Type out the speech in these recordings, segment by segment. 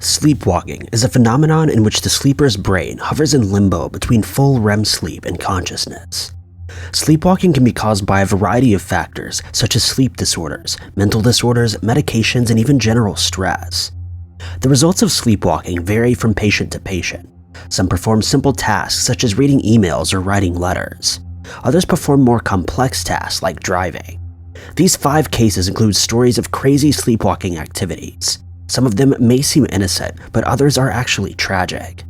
Sleepwalking is a phenomenon in which the sleeper's brain hovers in limbo between full REM sleep and consciousness. Sleepwalking can be caused by a variety of factors, such as sleep disorders, mental disorders, medications, and even general stress. The results of sleepwalking vary from patient to patient. Some perform simple tasks such as reading emails or writing letters. Others perform more complex tasks like driving. These 5 cases include stories of crazy sleepwalking activities. Some of them may seem innocent, but others are actually tragic.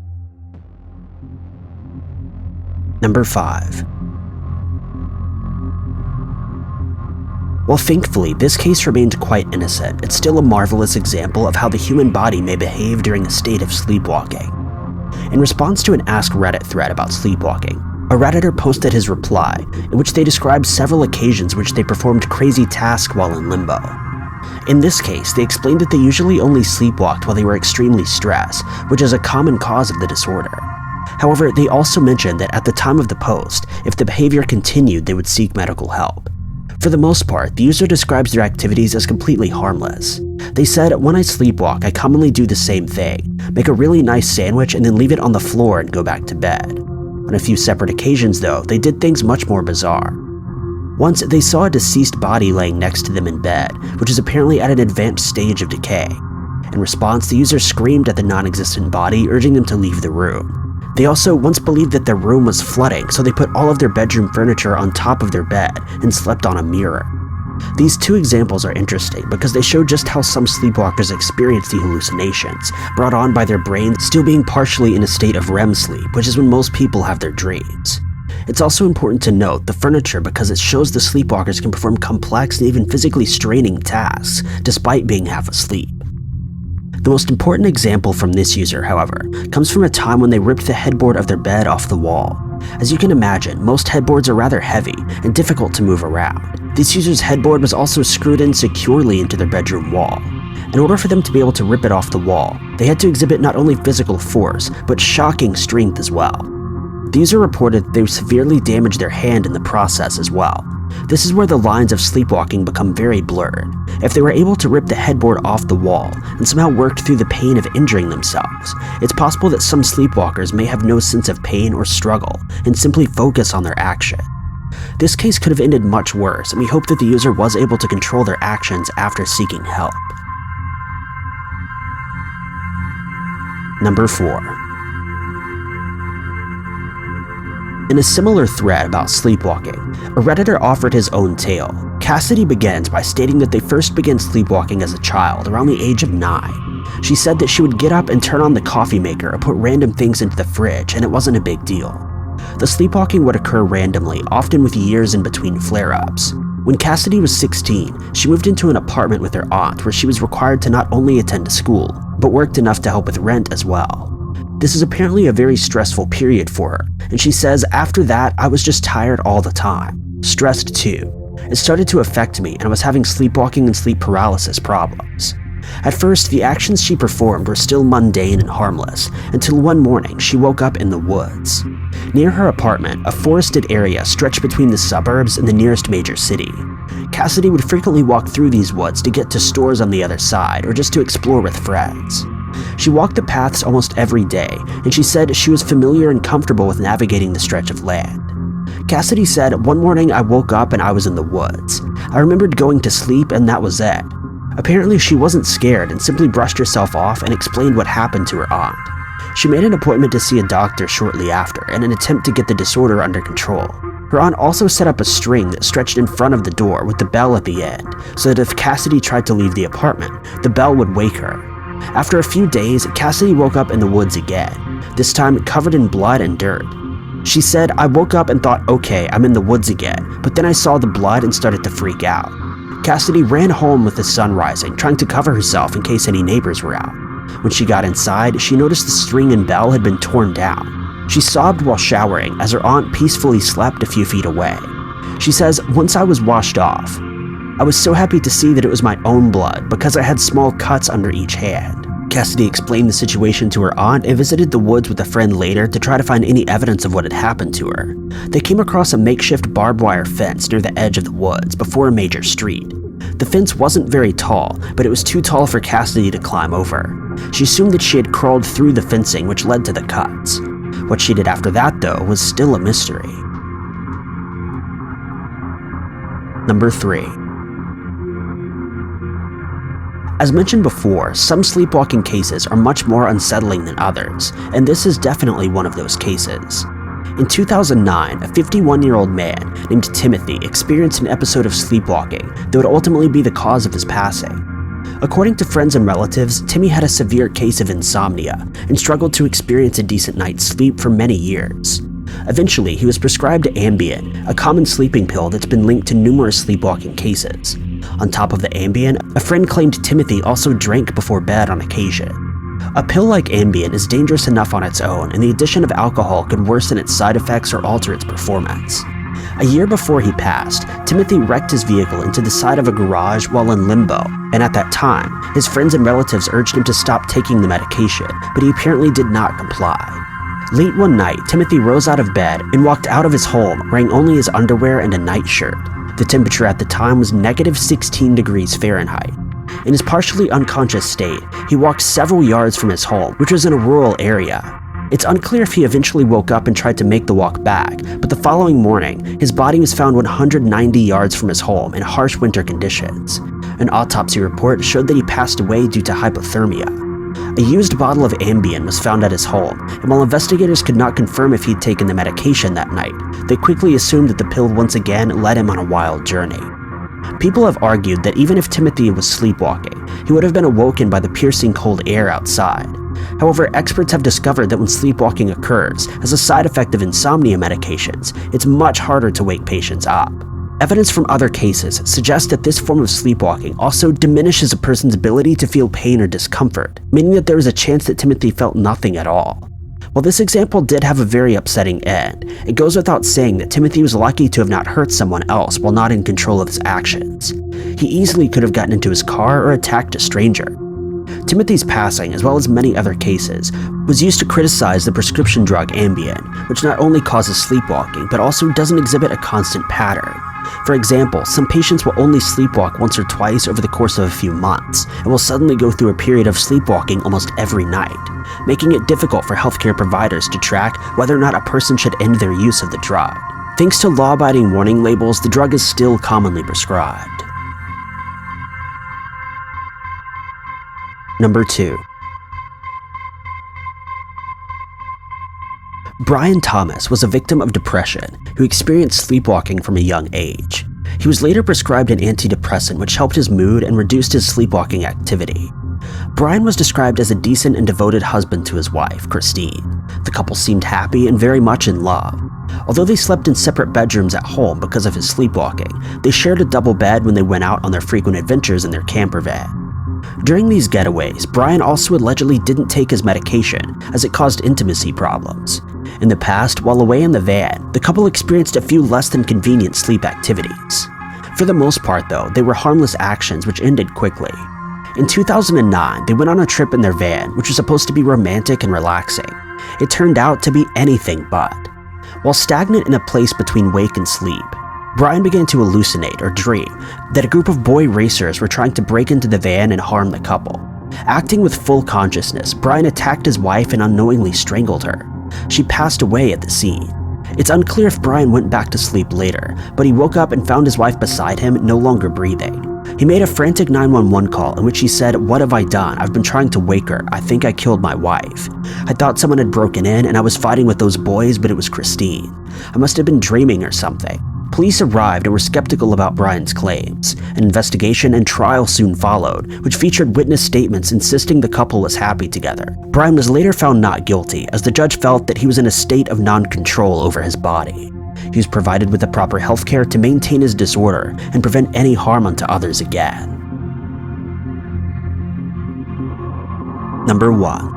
Number 5. While thankfully this case remained quite innocent, it's still a marvelous example of how the human body may behave during a state of sleepwalking. In response to an Ask Reddit thread about sleepwalking, a Redditor posted his reply, in which they described several occasions in which they performed crazy tasks while in limbo. In this case, they explained that they usually only sleepwalked while they were extremely stressed, which is a common cause of the disorder. However, they also mentioned that at the time of the post, if the behavior continued, they would seek medical help. For the most part, the user describes their activities as completely harmless. They said, "When I sleepwalk, I commonly do the same thing, make a really nice sandwich and then leave it on the floor and go back to bed." On a few separate occasions though, they did things much more bizarre. Once, they saw a deceased body laying next to them in bed, which is apparently at an advanced stage of decay. In response, the user screamed at the non-existent body, urging them to leave the room. They also once believed that their room was flooding, so they put all of their bedroom furniture on top of their bed and slept on a mirror. These 2 examples are interesting because they show just how some sleepwalkers experience the hallucinations, brought on by their brain still being partially in a state of REM sleep, which is when most people have their dreams. It's also important to note the furniture because it shows the sleepwalkers can perform complex and even physically straining tasks, despite being half asleep. The most important example from this user, however, comes from a time when they ripped the headboard of their bed off the wall. As you can imagine, most headboards are rather heavy and difficult to move around. This user's headboard was also screwed in securely into their bedroom wall. In order for them to be able to rip it off the wall, they had to exhibit not only physical force, but shocking strength as well. The user reported they severely damaged their hand in the process as well. This is where the lines of sleepwalking become very blurred. If they were able to rip the headboard off the wall and somehow worked through the pain of injuring themselves, it's possible that some sleepwalkers may have no sense of pain or struggle and simply focus on their action. This case could have ended much worse, and we hope that the user was able to control their actions after seeking help. Number 4. In a similar thread about sleepwalking, a Redditor offered his own tale. Cassidy begins by stating that they first began sleepwalking as a child, around the age of 9. She said that she would get up and turn on the coffee maker or put random things into the fridge, and it wasn't a big deal. The sleepwalking would occur randomly, often with years in between flare-ups. When Cassidy was 16, she moved into an apartment with her aunt where she was required to not only attend school, but worked enough to help with rent as well. This is apparently a very stressful period for her, and she says, "After that, I was just tired all the time. Stressed too. It started to affect me, and I was having sleepwalking and sleep paralysis problems." At first, the actions she performed were still mundane and harmless, until one morning she woke up in the woods. Near her apartment, a forested area stretched between the suburbs and the nearest major city. Cassidy would frequently walk through these woods to get to stores on the other side, or just to explore with friends. She walked the paths almost every day, and she said she was familiar and comfortable with navigating the stretch of land. Cassidy said, "One morning I woke up and I was in the woods. I remembered going to sleep and that was it." Apparently she wasn't scared and simply brushed herself off and explained what happened to her aunt. She made an appointment to see a doctor shortly after in an attempt to get the disorder under control. Her aunt also set up a string that stretched in front of the door with the bell at the end, so that if Cassidy tried to leave the apartment, the bell would wake her. After a few days, Cassidy woke up in the woods again, this time covered in blood and dirt. She said, "I woke up and thought, okay, I'm in the woods again, but then I saw the blood and started to freak out." Cassidy ran home with the sun rising, trying to cover herself in case any neighbors were out. When she got inside, she noticed the string and bell had been torn down. She sobbed while showering as her aunt peacefully slept a few feet away. She says, "Once I was washed off, I was so happy to see that it was my own blood because I had small cuts under each hand." Cassidy explained the situation to her aunt and visited the woods with a friend later to try to find any evidence of what had happened to her. They came across a makeshift barbed wire fence near the edge of the woods before a major street. The fence wasn't very tall, but it was too tall for Cassidy to climb over. She assumed that she had crawled through the fencing, which led to the cuts. What she did after that, though, was still a mystery. Number 3. As mentioned before, some sleepwalking cases are much more unsettling than others, and this is definitely one of those cases. In 2009, a 51-year-old man named Timothy experienced an episode of sleepwalking that would ultimately be the cause of his passing. According to friends and relatives, Timmy had a severe case of insomnia and struggled to experience a decent night's sleep for many years. Eventually, he was prescribed Ambien, a common sleeping pill that's been linked to numerous sleepwalking cases. On top of the Ambien, a friend claimed Timothy also drank before bed on occasion. A pill like Ambien is dangerous enough on its own, and the addition of alcohol could worsen its side effects or alter its performance. A year before he passed, Timothy wrecked his vehicle into the side of a garage while in limbo, and at that time, his friends and relatives urged him to stop taking the medication, but he apparently did not comply. Late one night, Timothy rose out of bed and walked out of his home wearing only his underwear and a nightshirt. The temperature at the time was -16 degrees Fahrenheit. In his partially unconscious state, he walked several yards from his home, which was in a rural area. It's unclear if he eventually woke up and tried to make the walk back, but the following morning, his body was found 190 yards from his home in harsh winter conditions. An autopsy report showed that he passed away due to hypothermia. A used bottle of Ambien was found at his home, and while investigators could not confirm if he'd taken the medication that night, they quickly assumed that the pill once again led him on a wild journey. People have argued that even if Timothy was sleepwalking, he would have been awoken by the piercing cold air outside. However, experts have discovered that when sleepwalking occurs, as a side effect of insomnia medications, it's much harder to wake patients up. Evidence from other cases suggests that this form of sleepwalking also diminishes a person's ability to feel pain or discomfort, meaning that there is a chance that Timothy felt nothing at all. While this example did have a very upsetting end, it goes without saying that Timothy was lucky to have not hurt someone else while not in control of his actions. He easily could have gotten into his car or attacked a stranger. Timothy's passing, as well as many other cases, was used to criticize the prescription drug Ambien, which not only causes sleepwalking, but also doesn't exhibit a constant pattern. For example, some patients will only sleepwalk once or twice over the course of a few months, and will suddenly go through a period of sleepwalking almost every night, making it difficult for healthcare providers to track whether or not a person should end their use of the drug. Thanks to law-abiding warning labels, the drug is still commonly prescribed. Number 2. Brian Thomas was a victim of depression who experienced sleepwalking from a young age. He was later prescribed an antidepressant which helped his mood and reduced his sleepwalking activity. Brian was described as a decent and devoted husband to his wife, Christine. The couple seemed happy and very much in love. Although they slept in separate bedrooms at home because of his sleepwalking, they shared a double bed when they went out on their frequent adventures in their camper van. During these getaways, Brian also allegedly didn't take his medication, as it caused intimacy problems. In the past, while away in the van, the couple experienced a few less than convenient sleep activities. For the most part, though, they were harmless actions which ended quickly. In 2009, they went on a trip in their van, which was supposed to be romantic and relaxing. It turned out to be anything but. While stagnant in a place between wake and sleep, Brian began to hallucinate or dream that a group of boy racers were trying to break into the van and harm the couple. Acting with full consciousness, Brian attacked his wife and unknowingly strangled her. She passed away at the scene. It's unclear if Brian went back to sleep later, but he woke up and found his wife beside him, no longer breathing. He made a frantic 911 call in which he said, "What have I done? I've been trying to wake her. I think I killed my wife. I thought someone had broken in and I was fighting with those boys, but it was Christine. I must have been dreaming or something." Police arrived and were skeptical about Brian's claims. An investigation and trial soon followed, which featured witness statements insisting the couple was happy together. Brian was later found not guilty, as the judge felt that he was in a state of non-control over his body. He was provided with the proper health care to maintain his disorder and prevent any harm unto others again. Number 1.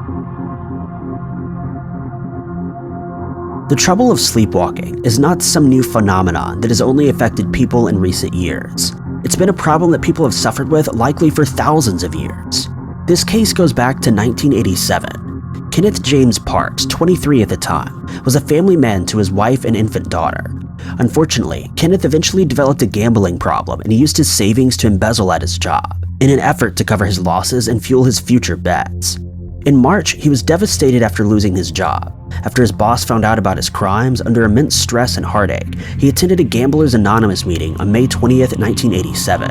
The trouble of sleepwalking is not some new phenomenon that has only affected people in recent years. It's been a problem that people have suffered with likely for thousands of years. This case goes back to 1987. Kenneth James Parks, 23 at the time, was a family man to his wife and infant daughter. Unfortunately, Kenneth eventually developed a gambling problem and he used his savings to embezzle at his job, in an effort to cover his losses and fuel his future bets. In March, he was devastated after losing his job. After his boss found out about his crimes, under immense stress and heartache, he attended a Gamblers Anonymous meeting on May 20th, 1987.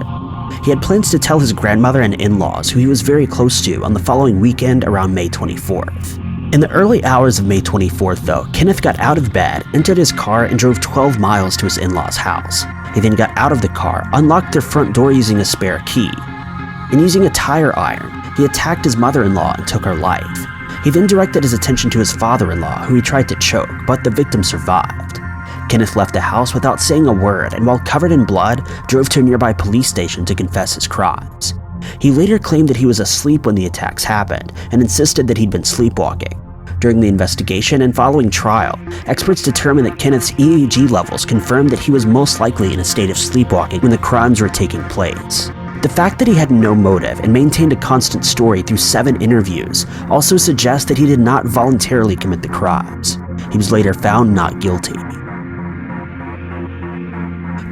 He had plans to tell his grandmother and in-laws, who he was very close to, on the following weekend around May 24th. In the early hours of May 24th, though, Kenneth got out of bed, entered his car, and drove 12 miles to his in-laws' house. He then got out of the car, unlocked their front door using a spare key, and using a tire iron, he attacked his mother-in-law and took her life. He then directed his attention to his father-in-law, who he tried to choke, but the victim survived. Kenneth left the house without saying a word, and while covered in blood, drove to a nearby police station to confess his crimes. He later claimed that he was asleep when the attacks happened, and insisted that he'd been sleepwalking. During the investigation and following trial, experts determined that Kenneth's EEG levels confirmed that he was most likely in a state of sleepwalking when the crimes were taking place. The fact that he had no motive and maintained a constant story through 7 interviews also suggests that he did not voluntarily commit the crimes. He was later found not guilty.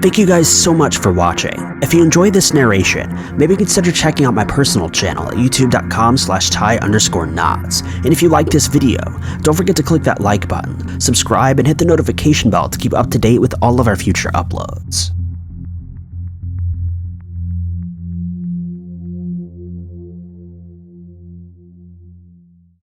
Thank you guys so much for watching. If you enjoyed this narration, maybe consider checking out my personal channel at youtube.com/ty_knots. And if you liked this video, don't forget to click that like button, subscribe, and hit the notification bell to keep up to date with all of our future uploads.